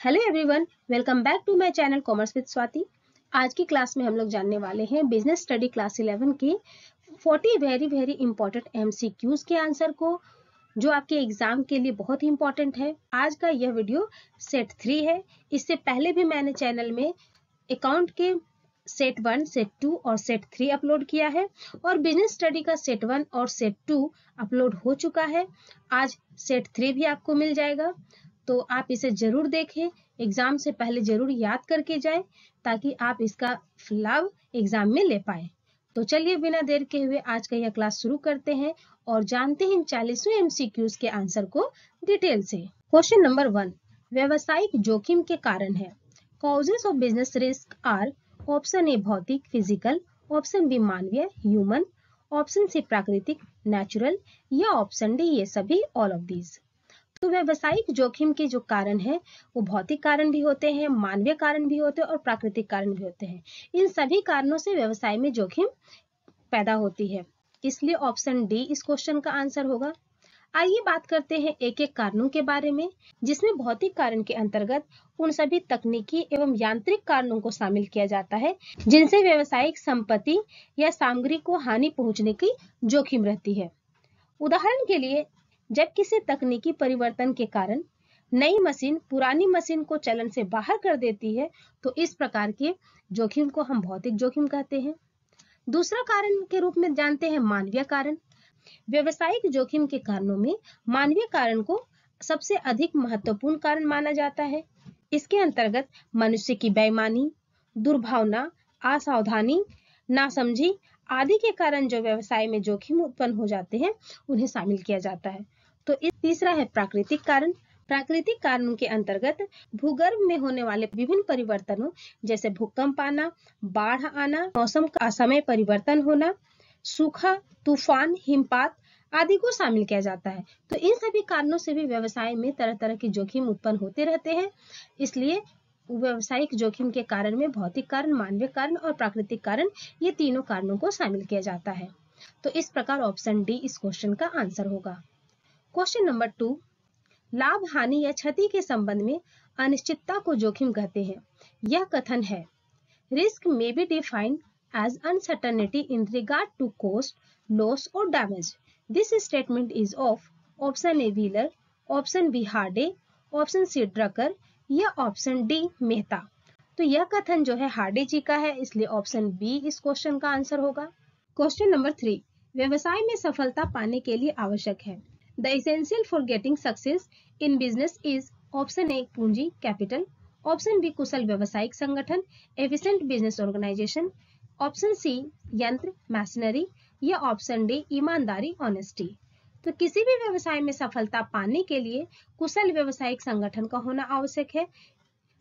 Hello everyone, welcome back to my channel commerce with Swati. आज की class में हम लोग जानने वाले हैं बिजनेस स्टडी क्लास 11 के 40 वेरी इंपॉर्टेंट एमसीक्यूज के आंसर को, जो आपके एग्जाम के लिए बहुत ही इंपॉर्टेंट है। आज का यह वीडियो सेट 3 है। इससे पहले भी मैंने चैनल में अकाउंट के सेट 1, सेट 2 और सेट 3 अपलोड किया है और बिजनेस स्टडी का सेट 1 और सेट 2 अपलोड हो चुका है। आज सेट 3 भी आपको मिल जाएगा, तो आप इसे जरूर देखें। एग्जाम से पहले जरूर याद करके जाएं ताकि आप इसका लाभ एग्जाम में ले पाए। तो चलिए बिना देर के हुए आज का यह क्लास शुरू करते हैं और जानते हैं इन 40वें एमसीक्यूज के आंसर को डिटेल से। क्वेश्चन नंबर 1, व्यवसायिक जोखिम के कारण है। Causes of business risk are option A भौतिक फिजिकल, ऑप्शन बी मानवीय ह्यूमन, ऑप्शन सी प्राकृतिक नेचुरल या ऑप्शन डी ये सभी ऑल ऑफ दीज। तो व्यवसायिक जोखिम के जो कारण है वो भौतिक कारण भी होते हैं, मानवीय कारण भी होते हैं और प्राकृतिक कारण भी होते हैं। इन सभी कारणों से व्यवसाय में जोखिम पैदा होती है, इसलिए ऑप्शन डी इस क्वेश्चन का आंसर होगा। आइए बात करते हैं एक एक कारणों के बारे में, जिसमें भौतिक कारण के अंतर्गत उन सभी तकनीकी एवं यांत्रिक कारणों को शामिल किया जाता है जिनसे व्यवसायिक संपत्ति या सामग्री को हानि पहुंचने की जोखिम रहती है। उदाहरण के लिए, जब किसी तकनीकी परिवर्तन के कारण नई मशीन पुरानी मशीन को चलन से बाहर कर देती है, तो इस प्रकार के जोखिम को हम भौतिक जोखिम कहते हैं। दूसरा कारण के रूप में जानते हैं मानवीय कारण। व्यवसायिक जोखिम के कारणों में मानवीय कारण को सबसे अधिक महत्वपूर्ण कारण माना जाता है। इसके अंतर्गत मनुष्य की बेईमानी, दुर्भावना, असावधानी, नासमझी आदि के कारण जो व्यवसाय में जोखिम उत्पन्न हो जाते हैं उन्हें शामिल किया जाता है। तो इस तीसरा है प्राकृतिक कारण। प्राकृतिक कारणों के अंतर्गत भूगर्भ में होने वाले विभिन्न परिवर्तनों जैसे भूकंप आना, बाढ़ आना, मौसम का असमय परिवर्तन होना, सूखा, तूफान, हिमपात आदि को शामिल किया जाता है। तो इन सभी कारणों से भी व्यवसाय में तरह तरह के जोखिम उत्पन्न होते रहते हैं, इसलिए व्यवसायिक जोखिम के कारण में भौतिक कारण, मानवीय कारण और प्राकृतिक कारण ये तीनों कारणों को शामिल किया जाता है। तो इस प्रकार ऑप्शन डी इस क्वेश्चन का आंसर होगा। क्वेश्चन नंबर 2, लाभ हानि या क्षति के संबंध में अनिश्चितता को जोखिम कहते हैं। यह कथन है, risk may be defined as uncertainty in regard to cost, loss और damage. This statement is of option A Wheeler, option B Hardy, option C Drucker या ऑप्शन डी मेहता। तो यह कथन जो है हार्डे जी का है, इसलिए ऑप्शन बी इस क्वेश्चन का आंसर होगा। क्वेश्चन नंबर 3, व्यवसाय में सफलता पाने के लिए आवश्यक है। The essential for getting success in business is option A पूंजी कैपिटल, ऑप्शन बी कुशल व्यवसायिक संगठन efficient business organization, option C यंत्र मशीनरी या ऑप्शन डी ईमानदारी ऑनेस्टी। तो किसी भी व्यवसाय में सफलता पाने के लिए कुशल व्यवसायिक संगठन का होना आवश्यक है।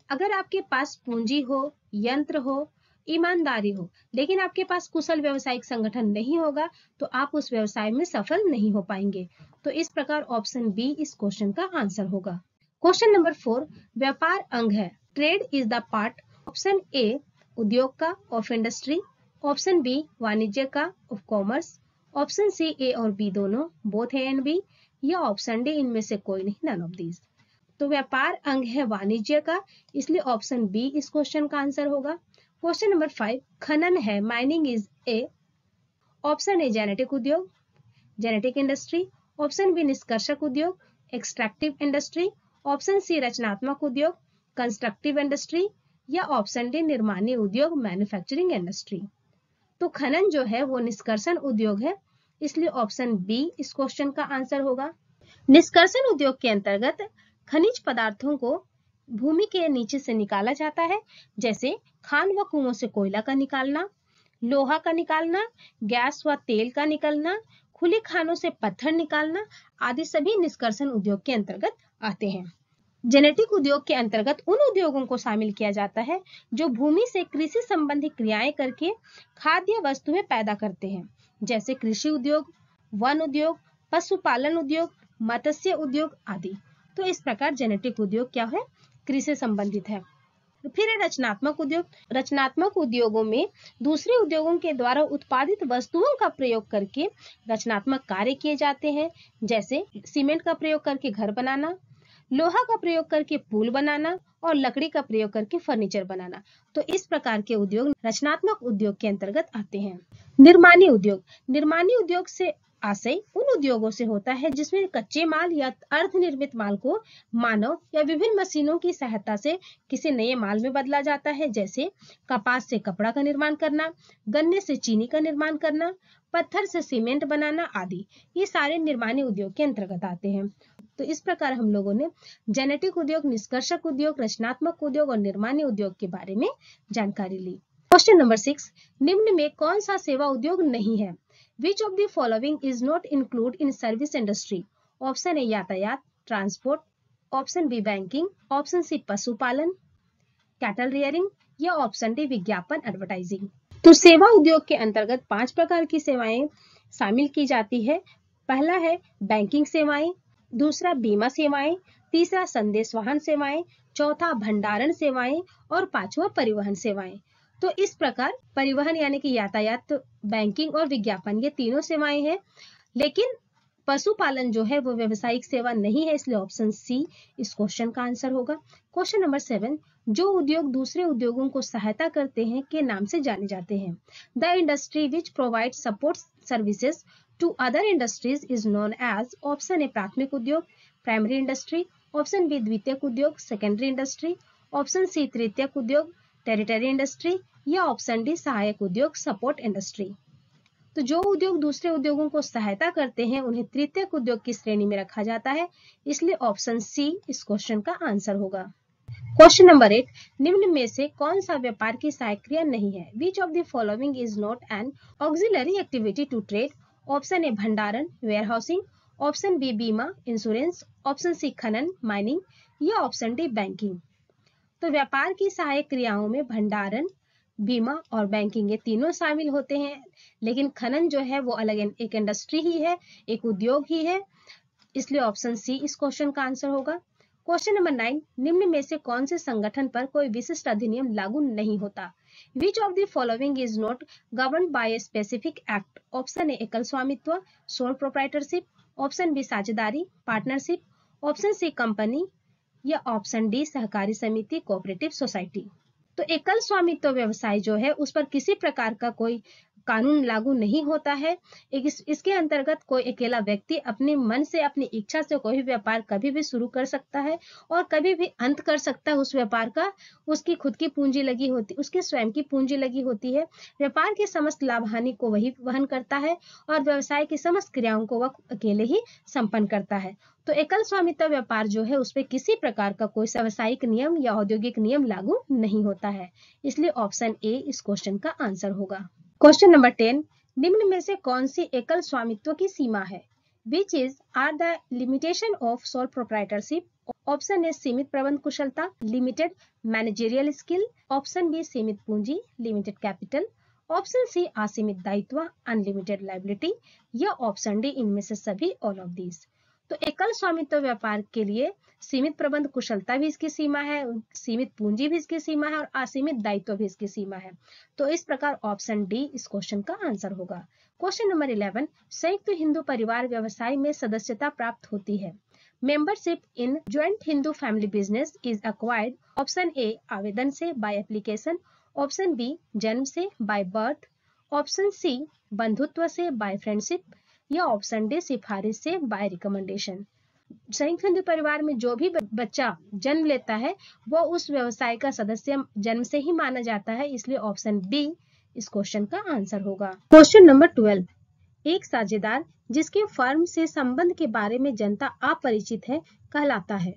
अगर आपके पास पूंजी हो, यंत्र हो, ईमानदारी हो, लेकिन आपके पास कुशल व्यवसायिक संगठन नहीं होगा तो आप उस व्यवसाय में सफल नहीं हो पाएंगे। तो इस प्रकार ऑप्शन बी इस क्वेश्चन का आंसर होगा। क्वेश्चन नंबर 4, व्यापार अंग है। Trade is the part, option A उद्योग का ऑफ इंडस्ट्री, ऑप्शन बी वाणिज्य का of commerce, option C A और बी दोनों बोथ ए एंड बी या ऑप्शन डी इनमें से कोई नहीं, नन ऑफ दीज। तो व्यापार अंग है वाणिज्य का, इसलिए ऑप्शन बी इस क्वेश्चन का आंसर होगा। क्वेश्चन नंबर 5, खनन है। Mining is a, option a genetic उद्योग जेनेटिक इंडस्ट्री, ऑप्शन बी निष्कर्षक उद्योग एक्सट्रैक्टिव इंडस्ट्री, ऑप्शन सी रचनात्मक उद्योग कंस्ट्रक्टिव इंडस्ट्री या ऑप्शन डी निर्माणी उद्योग मैन्युफैक्चरिंग इंडस्ट्री। तो खनन जो है वो निष्कर्षण उद्योग है, इसलिए ऑप्शन बी इस क्वेश्चन का आंसर होगा। निष्कर्षण उद्योग के अंतर्गत खनिज पदार्थों को भूमि के नीचे से निकाला जाता है, जैसे खान व कुओं से कोयला का निकालना, लोहा का निकालना, गैस व तेल का निकलना, खुली खानों से पत्थर निकालना आदि सभी निष्कर्षण उद्योग के अंतर्गत आते हैं। जेनेटिक उद्योग के अंतर्गत उन उद्योगों को शामिल किया जाता है जो भूमि से कृषि संबंधी क्रियाएं करके खाद्य वस्तुएं पैदा करते हैं, जैसे कृषि उद्योग, वन उद्योग, पशुपालन उद्योग, मत्स्य उद्योग आदि। तो इस प्रकार जेनेटिक उद्योग क्या है, कृषि संबंधित है। फिर रचनात्मक उद्योग। रचनात्मक उद्योगों में दूसरे उद्योगों के द्वारा उत्पादित वस्तुओं का प्रयोग करके रचनात्मक कार्य किए जाते हैं, जैसे सीमेंट का प्रयोग करके घर बनाना, लोहा का प्रयोग करके पुल बनाना और लकड़ी का प्रयोग करके फर्नीचर बनाना। तो इस प्रकार के उद्योग रचनात्मक उद्योग के अंतर्गत आते हैं। निर्माणी उद्योग, निर्माणी उद्योग से आशय उन उद्योगों से होता है जिसमें कच्चे माल या अर्धनिर्मित माल को मानव या विभिन्न मशीनों की सहायता से किसी नए माल में बदला जाता है, जैसे कपास से कपड़ा का निर्माण करना, गन्ने से चीनी का निर्माण करना, पत्थर से सीमेंट बनाना आदि। ये सारे निर्माणी उद्योग के अंतर्गत आते हैं। तो इस प्रकार हम लोगों ने जेनेटिक उद्योग, निष्कर्षक उद्योग, रचनात्मक उद्योग और निर्माणी उद्योग के बारे में जानकारी ली। क्वेश्चन नंबर 6, निम्न में कौन सा सेवा उद्योग नहीं है? Which of the following is not included in service industry? Option A यातायात, transport, option B banking, option C पशुपालन, कैटल रियरिंग या ऑप्शन डी विज्ञापन, एडवर्टाइजिंग। तो सेवा उद्योग के अंतर्गत 5 प्रकार की सेवाएं शामिल की जाती है। पहला है बैंकिंग सेवाएं, दूसरा बीमा सेवाएं, तीसरा संदेश वाहन सेवाएं, चौथा भंडारण सेवाएं और पांचवा परिवहन सेवाएं। तो इस प्रकार परिवहन यानी कि यातायात, बैंकिंग और विज्ञापन ये तीनों सेवाएं हैं। लेकिन पशुपालन जो है वो व्यावसायिक सेवा नहीं है, इसलिए ऑप्शन सी इस क्वेश्चन का आंसर होगा। क्वेश्चन नंबर 7, जो उद्योग दूसरे उद्योगों को सहायता करते हैं के नाम से जाने जाते हैं। The industry which provide support services to other industries is known as. Option A प्राथमिक उद्योग, प्राइमरी इंडस्ट्री, ऑप्शन बी द्वितीयक उद्योग, सेकेंडरी इंडस्ट्री, ऑप्शन सी तृतीयक उद्योग, टेरिटरी इंडस्ट्री या ऑप्शन डी सहायक उद्योग, सपोर्ट इंडस्ट्री। तो जो उद्योग दूसरे उद्योगों को सहायता करते हैं उन्हें तृतीयक उद्योग की श्रेणी में रखा जाता है, इसलिए ऑप्शन सी इस क्वेश्चन का आंसर होगा। क्वेश्चन नंबर 8, निम्न में से कौन सा व्यापार की सहायक क्रिया नहीं है? Which of the following is not an auxiliary activity to trade? Option A भंडारण, वेयर हाउसिंग, ऑप्शन बी बीमा, इंश्योरेंस, ऑप्शन सी खनन, माइनिंग या ऑप्शन डी बैंकिंग। तो व्यापार की सहायक क्रियाओं में भंडारण, बीमा और बैंकिंग ये तीनों शामिल होते हैं, लेकिन खनन जो है वो अलग एक इंडस्ट्री ही है, एक उद्योग ही है, इसलिए ऑप्शन सी इस क्वेश्चन का आंसर होगा। क्वेश्चन नंबर 9, निम्न में से कौन से संगठन पर कोई विशिष्ट अधिनियम लागू नहीं होता? विच of the following is not governed bye a specific act? Option A एकल स्वामित्व, सोल प्रोप्राइटरशिप, ऑप्शन बी साझेदारी, पार्टनरशिप, ऑप्शन सी कंपनी या ऑप्शन डी सहकारी समिति, कोऑपरेटिव सोसाइटी। तो एकल स्वामित्व व्यवसाय जो है उस पर किसी प्रकार का कोई कानून लागू नहीं होता है। इसके अंतर्गत कोई अकेला व्यक्ति अपने मन से, अपनी इच्छा से कोई भी व्यापार कभी भी शुरू कर सकता है और कभी भी अंत कर सकता है उस व्यापार का। उसकी खुद की पूंजी लगी होती, उसकी स्वयं की पूंजी लगी होती है। व्यापार की समस्त लाभ हानि को वही वहन करता है और व्यवसाय की समस्त क्रियाओं को वह अकेले ही संपन्न करता है। तो एकल स्वामित्व व्यापार जो है उसपे किसी प्रकार का कोई व्यावसायिक नियम या औद्योगिक नियम लागू नहीं होता है, इसलिए ऑप्शन ए इस क्वेश्चन का आंसर होगा। क्वेश्चन नंबर 10, निम्न में से कौन सी एकल स्वामित्व की सीमा है? Which is are the limitation of sole proprietorship? Option A सीमित प्रबंध कुशलता, limited managerial skill, option B सीमित पूंजी, लिमिटेड कैपिटल, ऑप्शन सी असीमित दायित्व, अनलिमिटेड लायबिलिटी या ऑप्शन डी इनमें से सभी, ऑल ऑफ दीज। तो एकल स्वामित्व व्यापार के लिए सीमित प्रबंध कुशलता भी इसकी सीमा है, सीमित पूंजी भी इसकी सीमा है और असीमित दायित्व भी इसकी सीमा है। तो इस प्रकार ऑप्शन डी इस क्वेश्चन का आंसर होगा। क्वेश्चन नंबर 11, संयुक्त हिंदू परिवार व्यवसाय में सदस्यता प्राप्त होती है। Membership in joint Hindu family business is acquired. Option A आवेदन से, बाय एप्लीकेशन, ऑप्शन बी जन्म से, बाय बर्थ, ऑप्शन सी बंधुत्व से, बाय फ्रेंडशिप या ऑप्शन डी सिफारिश से, बाय रिकमेंडेशन। संयुक्त हिंदू परिवार में जो भी बच्चा जन्म लेता है वो उस व्यवसाय का सदस्य जन्म से ही माना जाता है, इसलिए ऑप्शन बी इस क्वेश्चन का आंसर होगा। क्वेश्चन नंबर 12, एक साझेदार जिसके फर्म से संबंध के बारे में जनता अपरिचित है कहलाता है।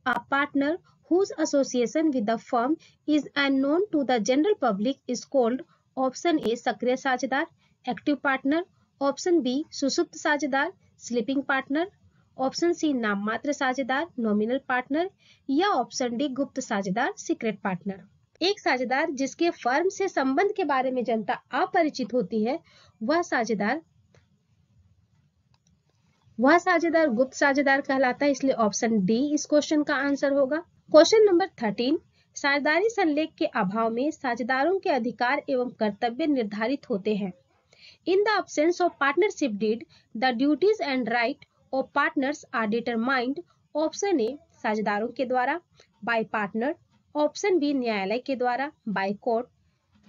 A partner whose association with the firm is unknown to the general public is called। Option A सक्रिय साझेदार, एक्टिव पार्टनर, ऑप्शन बी सुषुप्त साझेदार, स्लीपिंग पार्टनर, ऑप्शन सी नाम मात्र साझेदार, नॉमिनल पार्टनर या ऑप्शन डी गुप्त साझेदार, सीक्रेट पार्टनर। एक साझेदार जिसके फर्म से संबंध के बारे में जनता अपरिचित होती है वह साझेदार गुप्त साझेदार कहलाता है, इसलिए ऑप्शन डी इस क्वेश्चन का आंसर होगा। क्वेश्चन नंबर 13, साझेदारी संलेख के अभाव में साझेदारों के अधिकार एवं कर्तव्य निर्धारित होते हैं। In the absence of partnership deed, the duties and right of partners are determined। Option A साझेदारों के द्वारा, बाय पार्टनर। ऑप्शन बी न्यायालय के द्वारा, बाय कोर्ट।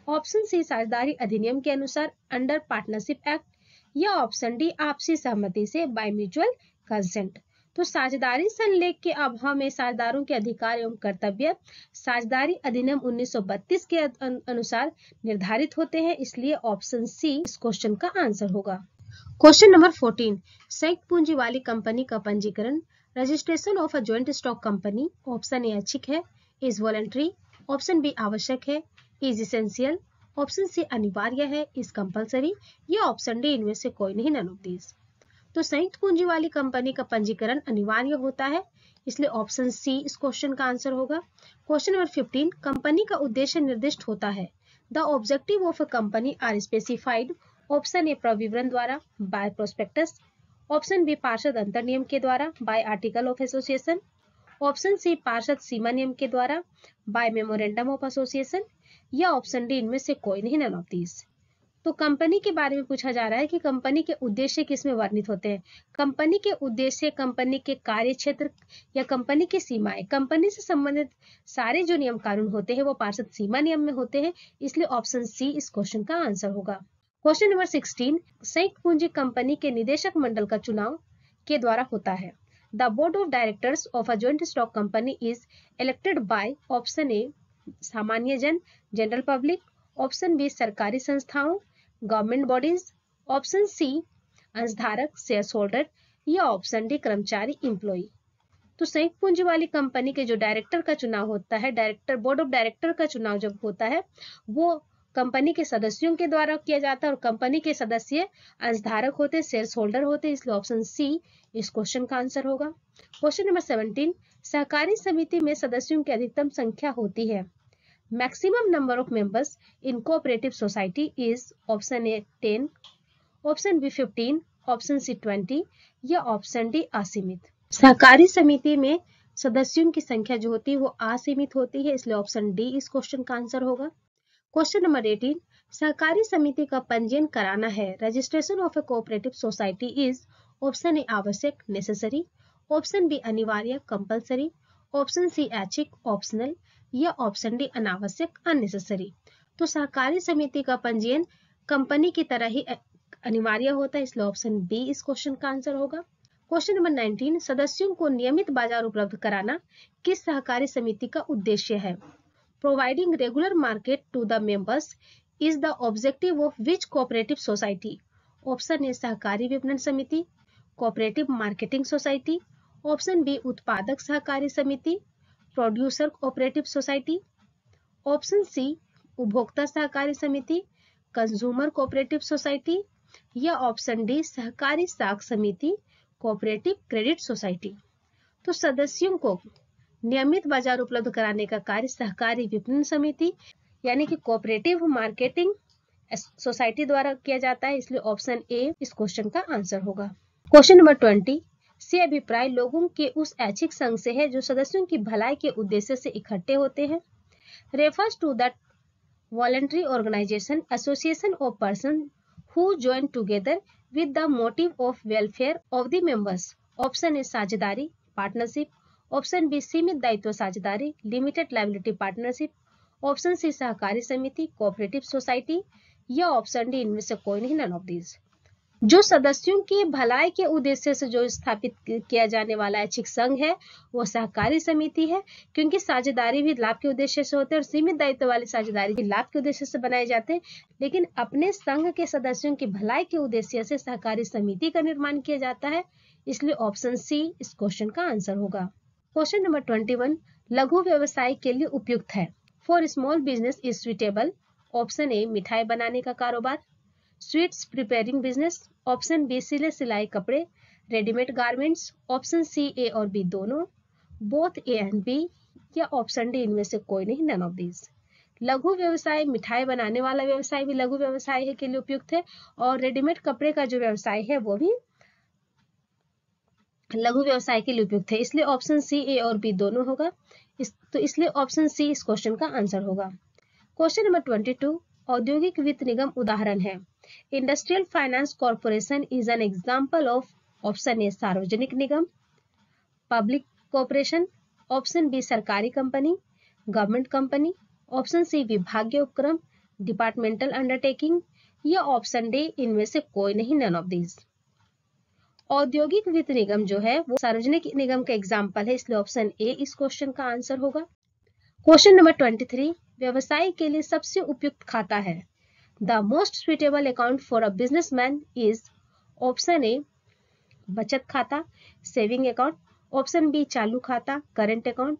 ऑप्शन सी साझेदारी अधिनियम के अनुसार, अंडर पार्टनरशिप एक्ट। या ऑप्शन डी आपसी सहमति से, बाय म्यूचुअल कंसेंट। तो साझेदारी संलेख के अभाव में साझेदारों के अधिकार एवं कर्तव्य साझेदारी अधिनियम 1932 के अनुसार निर्धारित होते हैं, इसलिए ऑप्शन सी इस क्वेश्चन का आंसर होगा। क्वेश्चन नंबर 14, संयुक्त पूंजी वाली कंपनी का पंजीकरण। Registration of a joint stock company. Option A ऐच्छिक है, इज वॉलंटरी। ऑप्शन बी आवश्यक है, इज इसेंशियल। ऑप्शन सी अनिवार्य है, इज कंपलसरी। या ऑप्शन डी इनमें से कोई नहीं, नन ऑफ दीज। तो संयुक्त पूंजी वाली कंपनी का पंजीकरण अनिवार्य होता है, इसलिए ऑप्शन सी इस क्वेश्चन का आंसर होगा। क्वेश्चन नंबर 15, कंपनी का उद्देश्य निर्दिष्ट होता है। The objective of a company are specified. Option A प्रविवरण द्वारा, बाय प्रोस्पेक्टस। ऑप्शन बी पार्षद अंतर नियम के द्वारा, by article of association. Option C पार्षद सीमा नियम के द्वारा, बाय मेमोरेंडम ऑफ एसोसिएशन। या ऑप्शन डी इनमें से कोई नहीं, नन ऑफ दीज। तो कंपनी के बारे में पूछा जा रहा है कि कंपनी के उद्देश्य किसमें वर्णित होते हैं। कंपनी के उद्देश्य, कंपनी के कार्य क्षेत्र या कंपनी की सीमाएं, कंपनी से संबंधित सारे जो नियम कानून होते हैं वो पार्षद सीमा नियम में होते हैं, इसलिए ऑप्शन सी इस क्वेश्चन का आंसर होगा। क्वेश्चन नंबर 16, संयुक्त पूंजी कंपनी के निदेशक मंडल का चुनाव के द्वारा होता है। The board of directors of a joint stock company is elected by, option A सामान्य जन, जनरल पब्लिक। ऑप्शन बी सरकारी संस्थाओं, गवर्नमेंट बॉडीज। ऑप्शन सी अंशधारक, शेयर होल्डर। या ऑप्शन डी कर्मचारी, इंप्लॉई। तो संयुक्त पूंजी वाली कंपनी के जो डायरेक्टर का चुनाव होता है, बोर्ड ऑफ डायरेक्टर का चुनाव जब होता है वो कंपनी के सदस्यों के द्वारा किया जाता है, और कंपनी के सदस्य अंशधारक होते, शेयर होल्डर होते, इसलिए ऑप्शन सी इस क्वेश्चन का आंसर होगा। क्वेश्चन नंबर 17, सहकारी समिति में सदस्यों की अधिकतम संख्या होती है। Maximum number of members in cooperative society is, option A 10, option B 15, option C 20 या ऑप्शन डी असीमित। सहकारी समिति में सदस्यों की संख्या जो होती है वो असीमित होती है, इसलिए ऑप्शन डी इस क्वेश्चन का आंसर होगा। क्वेश्चन नंबर 18, सहकारी समिति का पंजीयन कराना है। Registration of A cooperative society is, option ए आवश्यक, नेसेसरी। ऑप्शन बी अनिवार्य, कंपलसरी। ऑप्शन सी ऐच्छिक, ऑप्शनल। या ऑप्शन डी अनावश्यक, अननेसेसरी। तो सहकारी समिति का पंजीयन कंपनी की तरह ही अनिवार्य होता है, इसलिए ऑप्शन बी इस क्वेश्चन का आंसर होगा। क्वेश्चन नंबर 19, सदस्यों को नियमित बाजार उपलब्ध कराना किस सहकारी समिति का उद्देश्य है। Providing regular market to the members is the objective of which cooperative society. Option A सहकारी विपणन समिति, cooperative marketing society. Option B उत्पादक सहकारी समिति, producer cooperative society. Option C उपभोक्ता सहकारी समिति, कंज्यूमर कोऑपरेटिव सोसाइटी। या ऑप्शन डी सहकारी साख समिति, कोऑपरेटिव क्रेडिट सोसाइटी। तो सदस्यों को नियमित बाजार उपलब्ध कराने का कार्य सहकारी विपणन समिति यानी कि कोऑपरेटिव मार्केटिंग सोसाइटी द्वारा किया जाता है, इसलिए ऑप्शन ए इस क्वेश्चन का आंसर होगा। क्वेश्चन नंबर 20, से अभिप्राय लोगों के उस ऐच्छिक संघ से है जो सदस्यों की भलाई के उद्देश्य से इकट्ठे होते हैं। Refers to that voluntary organisation, association of person who join together with the motive of welfare of the members. Option A साझेदारी, पार्टनरशिप। ऑप्शन बी सीमित दायित्व साझेदारी, limited liability partnership. Option C सहकारी समिति, कोऑपरेटिव सोसाइटी। या option D इनमें से कोई नहीं, नन ऑफ दीज। जो सदस्यों की भलाई के उद्देश्य से जो स्थापित किया जाने वाला ऐच्छिक संघ है वो सहकारी समिति है, क्योंकि साझेदारी भी लाभ के उद्देश्य से होते हैं और सीमित दायित्व वाली साझेदारी भी लाभ के उद्देश्य से बनाए जाते हैं, लेकिन अपने संघ के सदस्यों की भलाई के उद्देश्य से सहकारी समिति का निर्माण किया जाता है, इसलिए ऑप्शन सी इस क्वेश्चन का आंसर होगा। क्वेश्चन नंबर 21, लघु व्यवसाय के लिए उपयुक्त है। For small business is suitable. Option A मिठाई बनाने का कारोबार, sweets preparing business. Option B सिले सिलाई कपड़े, readymade garments. Option C A और बी दोनों, बोथ ए एंड बी। या ऑप्शन डी इनमें से कोई नहीं, नन ऑफ दीज। लघु व्यवसाय, मिठाई बनाने वाला व्यवसाय भी लघु व्यवसाय के लिए उपयुक्त है, और रेडीमेड कपड़े का जो व्यवसाय है वो भी लघु व्यवसाय के लिए उपयुक्त है, इसलिए ऑप्शन सी ए और बी दोनों होगा। तो इसलिए ऑप्शन सी इस क्वेश्चन का आंसर होगा। क्वेश्चन नंबर 22, औद्योगिक वित्त निगम उदाहरण है। Industrial finance corporation is an example of, option A सार्वजनिक निगम, पब्लिक कॉर्पोरेशन। ऑप्शन बी सरकारी company, government company, option C विभागीय उपक्रम, डिपार्टमेंटल अंडरटेकिंग, या ऑप्शन डी इनमें से कोई नहीं, नन ऑफ दीज। औद्योगिक वित्त निगम जो है वो सार्वजनिक निगम का एग्जाम्पल है, इसलिए ऑप्शन ए इस क्वेश्चन का आंसर होगा। क्वेश्चन नंबर 23, व्यवसाय के लिए सबसे उपयुक्त खाता है। The most suitable account for a businessman is option ए बचत खाता, सेविंग अकाउंट, ऑप्शन बी चालू खाता, करंट अकाउंट,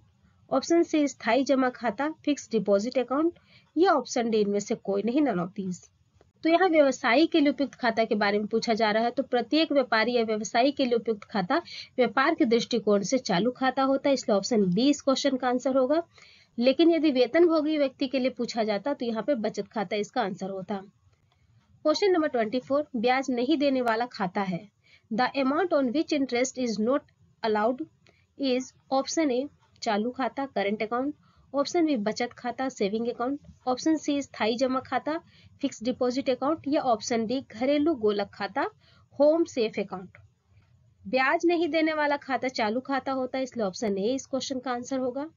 ऑप्शन सी स्थायी जमा खाता, फिक्स डिपॉजिट अकाउंट, या ऑप्शन डी इनमें से कोई नहीं, नन ऑफ दीज। तो यहाँ व्यवसायी के लिए उपयुक्त खाता के बारे में पूछा जा रहा है, तो प्रत्येक व्यापारी या व्यवसायी के लिए उपयुक्त खाता व्यापार के दृष्टिकोण से चालू खाता होता है, इसलिए ऑप्शन बी इस क्वेश्चन का आंसर होगा। लेकिन यदि वेतनभोगी व्यक्ति के लिए पूछा जाता तो यहाँ पे बचत खाता इसका आंसर होता। क्वेश्चन नंबर 24, ब्याज नहीं देने वाला खाता है। The amount on which interest is not allowed is option ए चालू खाता, करंट अकाउंट, ऑप्शन बी बचत खाता, सेविंग अकाउंट, ऑप्शन सी स्थायी जमा खाता, फिक्स डिपॉजिट अकाउंट, या ऑप्शन डी घरेलू गोलक खाता, होम सेफ अकाउंट। ब्याज नहीं देने वाला खाता चालू खाता होता है, इसलिए ऑप्शन ए इस क्वेश्चन का आंसर होगा,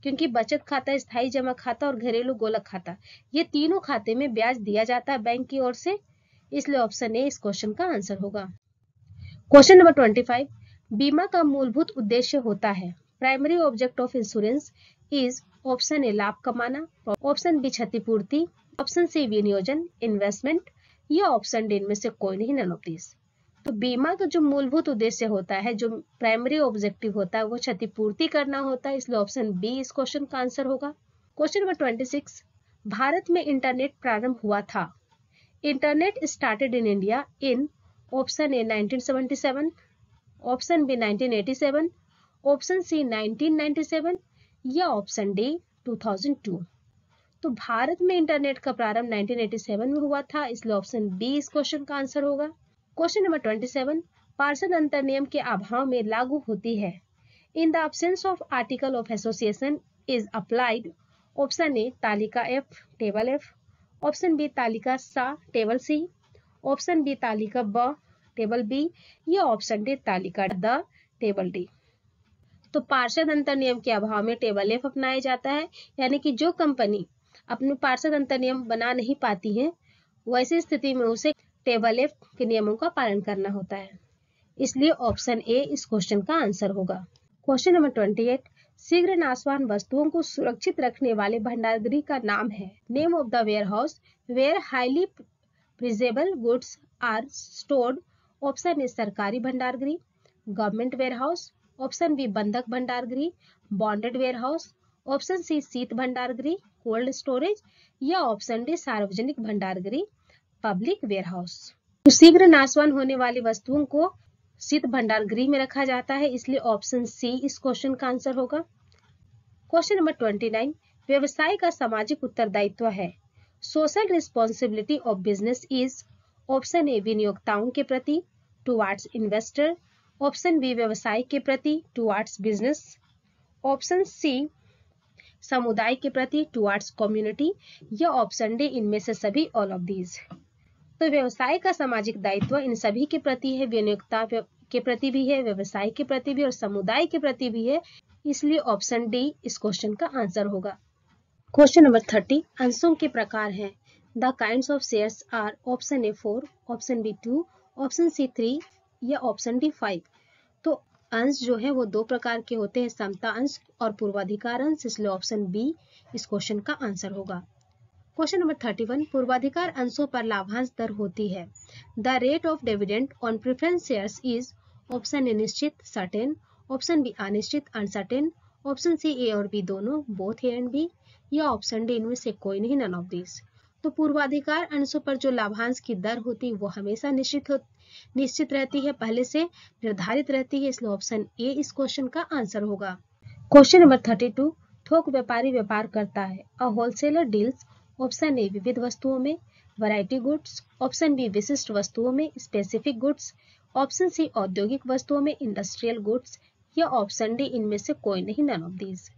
क्योंकि बचत खाता, स्थायी जमा खाता और घरेलू गोलक खाता ये तीनों खाते में ब्याज दिया जाता है बैंक की ओर से, इसलिए ऑप्शन ए इस क्वेश्चन का आंसर होगा। क्वेश्चन नंबर 25, बीमा का मूलभूत उद्देश्य होता है। Primary object of insurance is option ए लाभ कमाना, ऑप्शन बी क्षतिपूर्ति, ऑप्शन सी विनियोजन, इन्वेस्टमेंट, या ऑप्शन डी इनमें से कोई नहीं, नन ऑफ दिस। तो बीमा का जो मूलभूत उद्देश्य होता है, जो प्राइमरी ऑब्जेक्टिव होता है, वो क्षतिपूर्ति करना होता है, इसलिए ऑप्शन बी इस क्वेश्चन का आंसर होगा। क्वेश्चन नंबर 26, भारत में इंटरनेट प्रारंभ हुआ था। Internet started in India in option A 1977, option B 1987, option C 1997, या ऑप्शन डी 2002। तो भारत में इंटरनेट का प्रारंभ 1987 में हुआ था, इसलिए ऑप्शन बी इस क्वेश्चन का आंसर होगा। क्वेश्चन नंबर 27, पार्षद अंतर नियम के अभाव में लागू होती है। In the absence of article of association is applied, option A तालिका F table F, option B तालिका सा टेबल सी, ऑप्शन बी तालिका ब टेबल बी, या ऑप्शन डी तालिका द टेबल डी। तो पार्षद अंतर नियम के अभाव में टेबल एफ अपनाया जाता है, यानी कि जो कंपनी अपने पार्षद अंतर नियम बना नहीं पाती है, वैसी स्थिति में उसे टेबल एफ के नियमों का पालन करना होता है, इसलिए ऑप्शन ए इस क्वेश्चन का आंसर होगा। क्वेश्चन नंबर 28, शीघ्र नाशवान वस्तुओं को सुरक्षित रखने वाले भंडारगृह का नाम है। Name of the warehouse where highly perishable goods are stored, option A सरकारी भंडारगृह, government warehouse, option B बंधक भंडारगृह, bonded warehouse, option C शीत भंडारगृह कोल्ड स्टोरेज, या ऑप्शन डी सार्वजनिक भंडारगृह पब्लिक वेयर हाउस। तो शीघ्र नाशवान होने वाली वस्तुओं को शीत भंडारगृह में रखा जाता है, इसलिए ऑप्शन सी इस क्वेश्चन का आंसर होगा। क्वेश्चन नंबर 29, व्यवसाय का सामाजिक उत्तरदायित्व है। Social responsibility of business is option A विनियोक्ताओं के प्रति टुवार्ड्स इन्वेस्टर, ऑप्शन बी व्यवसाय के प्रति टुवार्ड्स बिजनेस, ऑप्शन सी समुदाय के प्रति टुवार्ड्स कम्युनिटी, या ऑप्शन डी इनमें से सभी ऑल ऑफ दीज। तो व्यवसाय का सामाजिक दायित्व इन सभी के प्रति है, विनियोक्ता के प्रति भी है, व्यवसाय के प्रति भी और समुदाय के प्रति भी है, इसलिए ऑप्शन डी इस क्वेश्चन का आंसर होगा। क्वेश्चन नंबर 30, अंशों के प्रकार हैं। The kinds of shares are option A 4, option B 2, option C 3, या ऑप्शन डी 5। तो अंश जो है वो दो प्रकार के होते हैं, समता अंश और पूर्वाधिकार अंश, इसलिए ऑप्शन बी इस क्वेश्चन का आंसर होगा। क्वेश्चन नंबर 31, पूर्वाधिकार अंशों पर लाभांश दर होती है। The rate of dividend on preference shares is option ए निश्चित सर्टेन, ऑप्शन बी अनिश्चित अनसर्टेन, ऑप्शन सी ए और बी दोनों बोथ ए एंड बी, या ऑप्शन डी इनमें से कोई नहीं, नन ऑफ दिस। तो पूर्वाधिकार अंशों पर जो लाभांश की दर होती है वो हमेशा निश्चित रहती है, पहले से निर्धारित रहती है, इसलिए ऑप्शन ए इस क्वेश्चन का आंसर होगा। क्वेश्चन नंबर 32, थोक व्यापारी व्यापार करता है। अ होलसेलर डील्स ऑप्शन ए विविध वस्तुओं में, वैरायटी गुड्स, ऑप्शन बी विशिष्ट वस्तुओं में, स्पेसिफिक गुड्स, ऑप्शन सी औद्योगिक वस्तुओं में, इंडस्ट्रियल गुड्स, या ऑप्शन डी इनमें से कोई नहीं, नन ऑफ दीज।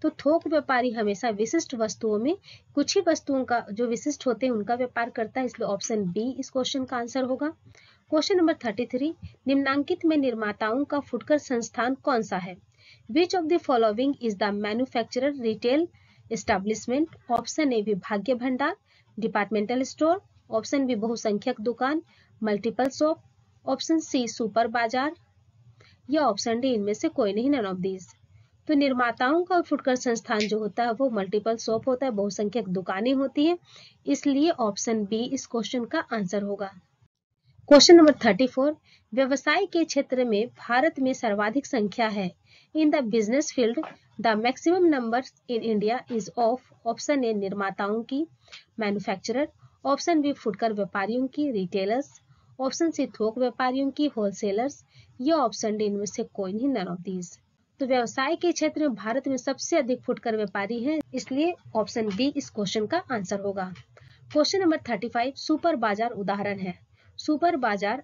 तो थोक व्यापारी हमेशा विशिष्ट वस्तुओं में कुछ ही वस्तुओं का जो विशिष्ट होते हैं उनका व्यापार करता है, इसलिए ऑप्शन बी इस क्वेश्चन का आंसर होगा। क्वेश्चन नंबर 33, निम्नांकित में निर्माताओं का फुटकर संस्थान कौन सा है। Which of the following is the manufacturer retail establishment? Option A विभागीय भंडार, डिपार्टमेंटल स्टोर, ऑप्शन बी बहुसंख्यक दुकान, multiple shop, option C super बाजार या ऑप्शन डी इनमें से कोई नहीं, नन ऑफ दीज। तो निर्माताओं का फुटकर संस्थान जो होता है वो मल्टीपल शॉप होता है, बहुसंख्यक दुकानें होती है, इसलिए ऑप्शन बी इस क्वेश्चन का आंसर होगा। क्वेश्चन नंबर 34, व्यवसाय के क्षेत्र में भारत में सर्वाधिक संख्या है। In the business field the maximum number in India is of, option ए निर्माताओं की, मैन्युफैक्चरर, ऑप्शन बी फुटकर व्यापारियों की, रिटेलर्स, ऑप्शन सी थोक व्यापारियों की, होलसेलर्स या ऑप्शन डी इनमें से कोई नहीं, नन ऑफ दीज। तो व्यवसाय के क्षेत्र में भारत में सबसे अधिक फुटकर व्यापारी हैं, इसलिए ऑप्शन बी इस क्वेश्चन का आंसर होगा। क्वेश्चन नंबर 35, सुपर बाजार उदाहरण है। सुपर बाजार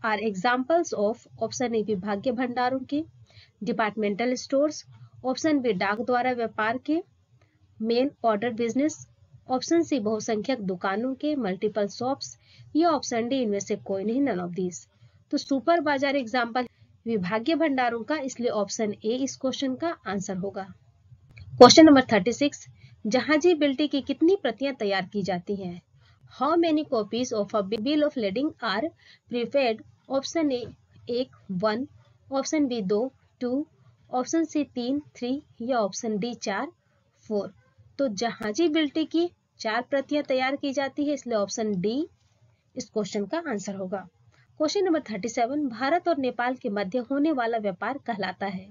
are examples of, option A विभागीय भंडारों के, डिपार्टमेंटल स्टोर्स, ऑप्शन बी डाक द्वारा व्यापार के, mail order business, option C बहुसंख्यक दुकानों के, मल्टीपल शॉप्स या ऑप्शन डी इनमें से कोई नहीं, नन ऑफ दीज। तो सुपर बाजार एग्जाम्पल विभागीय भंडारों का, इसलिए ऑप्शन ए इस क्वेश्चन का आंसर होगा। क्वेश्चन नंबर 36, जहाजी बिल्टी की कितनी प्रतियां तैयार की जाती हैं? How many copies of a bill of lading are prepared? Option A 1, 1, option B 2, 2, option C 3, 3 या ऑप्शन डी 4, 4। तो जहाजी बिल्टी की 4 प्रतियां तैयार की जाती है, इसलिए ऑप्शन डी इस क्वेश्चन का आंसर होगा। क्वेश्चन नंबर 37, भारत और नेपाल के मध्य होने वाला व्यापार कहलाता है।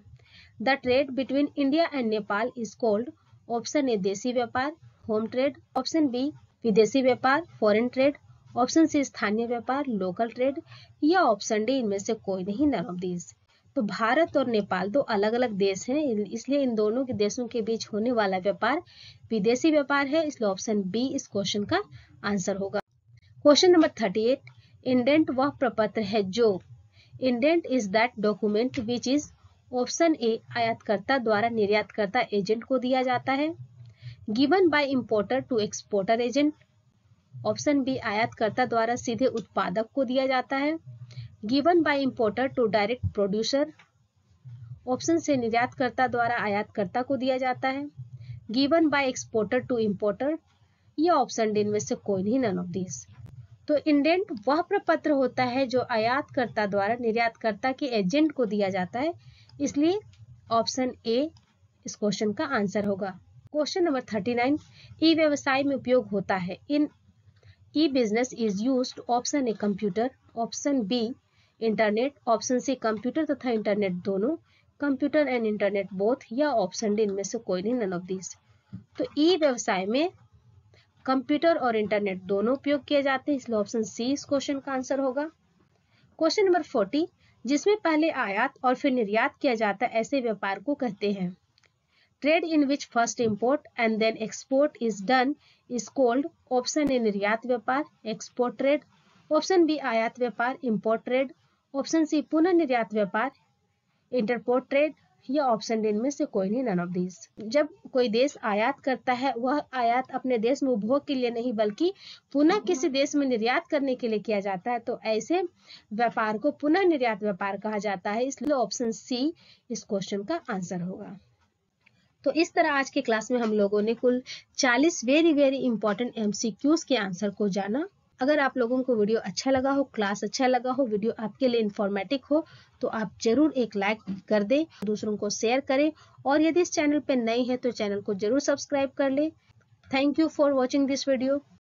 The trade between India and Nepal is called, option ए देसी व्यापार, होम ट्रेड, ऑप्शन बी विदेशी व्यापार, फॉरेन ट्रेड, ऑप्शन सी स्थानीय व्यापार, लोकल ट्रेड या ऑप्शन डी इनमें से कोई नहीं, नन ऑफ दीज। तो भारत और नेपाल दो अलग अलग देश हैं, इसलिए इन दोनों के देशों के बीच होने वाला व्यापार विदेशी व्यापार है, इसलिए ऑप्शन बी इस क्वेश्चन का आंसर होगा। क्वेश्चन नंबर 38, इंडेंट वह प्रपत्र है जो, indent is that document which is, option A आयातकर्ता द्वारा निर्यातकर्ता एजेंट को दिया जाता है, given by importer to exporter agent, option B आयातकर्ता द्वारा सीधे उत्पादक को दिया जाता है, given by importer to direct producer, option C निर्यातकर्ता द्वारा आयातकर्ता को दिया जाता है, given by exporter to importer या ऑप्शन डी इनमें से कोई नहीं, नन ऑफ दिस। तो इंडेंट वह प्रपत्र होता है जो आयातकर्ता द्वारा निर्यातकर्ता के एजेंट को दिया जाता है, इसलिए ऑप्शन ए इस क्वेश्चन का आंसर होगा। क्वेश्चन नंबर 39, ई व्यवसाय में उपयोग होता है। In e business is used, option A computer, option B internet, option C computer तथा इंटरनेट दोनों, कंप्यूटर एंड इंटरनेट बोथ या ऑप्शन डी इनमें से कोई नहीं, नन ऑफ दिस। तो ई व्यवसाय में कंप्यूटर और इंटरनेट दोनों उपयोग किए जाते हैं, इसलिए ऑप्शन सी इस क्वेश्चन का आंसर होगा। क्वेश्चन नंबर 40, जिसमें पहले आयात और फिर निर्यात किया जाता है ऐसे व्यापार को कहते हैं। Trade in which first import and then export is done is called, option A निर्यात व्यापार, एक्सपोर्ट ट्रेड, ऑप्शन बी आयात व्यापार, इंपोर्ट ट्रेड, ऑप्शन सी पुनः निर्यात व्यापार, इंटरपोर्ट ट्रेड या ऑप्शन डी में से कोई नहीं, नन ऑफ दिस। जब कोई देश आयात करता है वह आयात अपने देश में उपभोग के लिए नहीं बल्कि पुनः किसी देश में निर्यात करने के लिए किया जाता है, तो ऐसे व्यापार को पुनः निर्यात व्यापार कहा जाता है, इसलिए ऑप्शन सी इस क्वेश्चन का आंसर होगा। तो इस तरह आज के क्लास में हम लोगों ने कुल 40 वेरी इंपॉर्टेंट MCQs के आंसर को जाना। अगर आप लोगों को वीडियो अच्छा लगा हो, क्लास अच्छा लगा हो, वीडियो आपके लिए इंफॉर्मेटिव हो, तो आप जरूर एक लाइक कर दें, दूसरों को शेयर करें और यदि इस चैनल पर नए हैं तो चैनल को जरूर सब्सक्राइब कर लें। Thank you for watching this video.